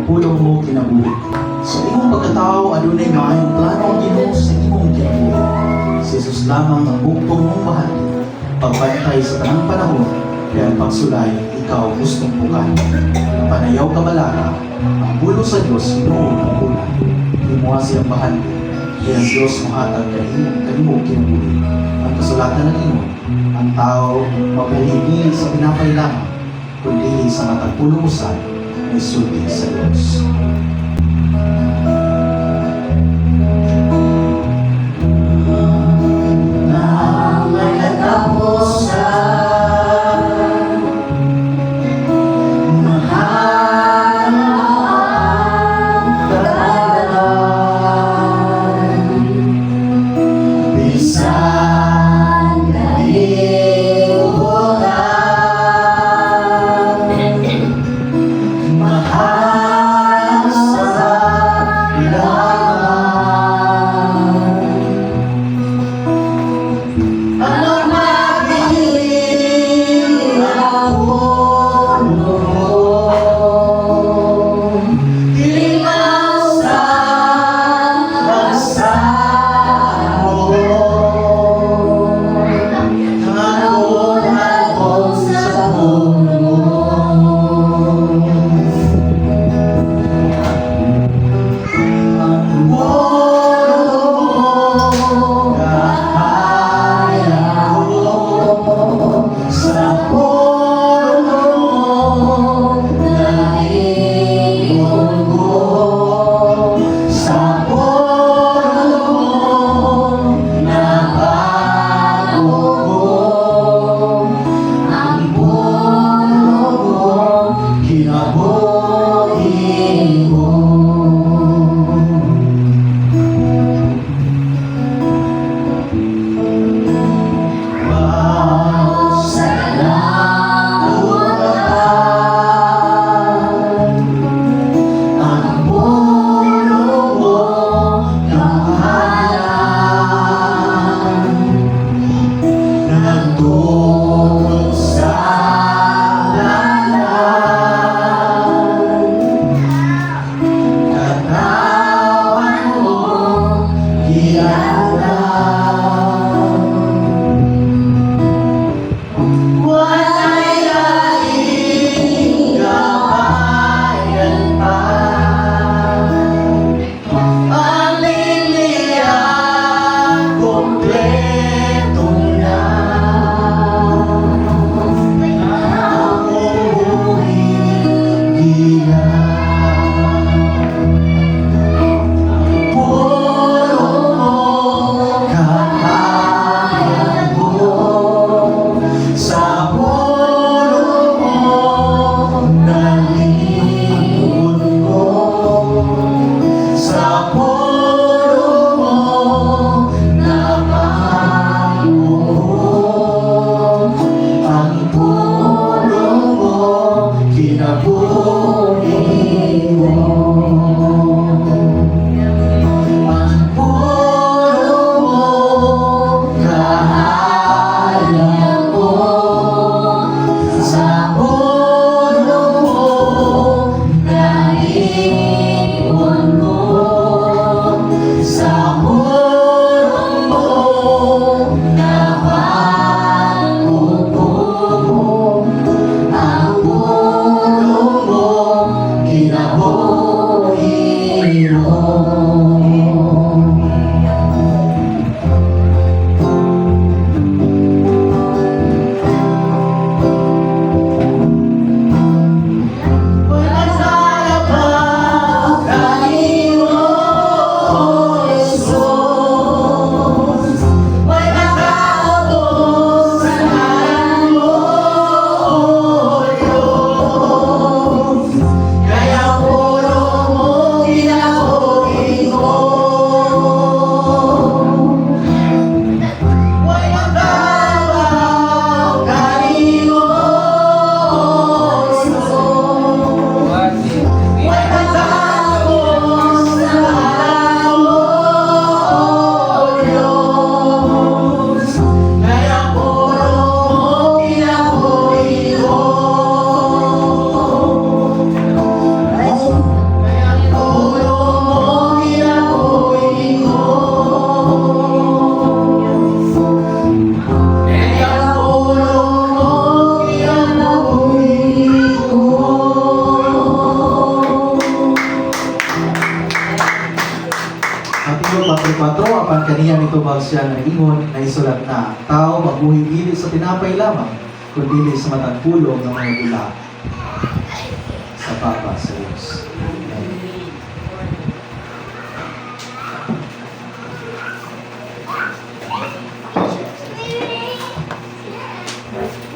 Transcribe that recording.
pulong mo kinabuhi. Sa imong pagkatao, adunay maayong plano ang Ginoo sa imong kinabuhi. Si Jesus lamang ang bugtong mong bahagi. Pagbantay sa tanang panahon, kaya ang pagsulay, ikaw gustong bukan. Panayaw ka balara, ang bulo sa Diyos, noon ang bulan. Himuha siyang bahagi, kaya ang Diyos mahatag kanimo kinabuhi. Ang kasulatan ng ingon, ang tao mapalihig sa pinapay lamang, kundi sa matagpulungusan, may sulti sa Diyos. Kaya puro magtubag siya ng ingon na isulat na, tao mabuhi dili sa tinapay lamang, kundi sa matag pulong ng mga dula sa Papa sa Diyos. Amen.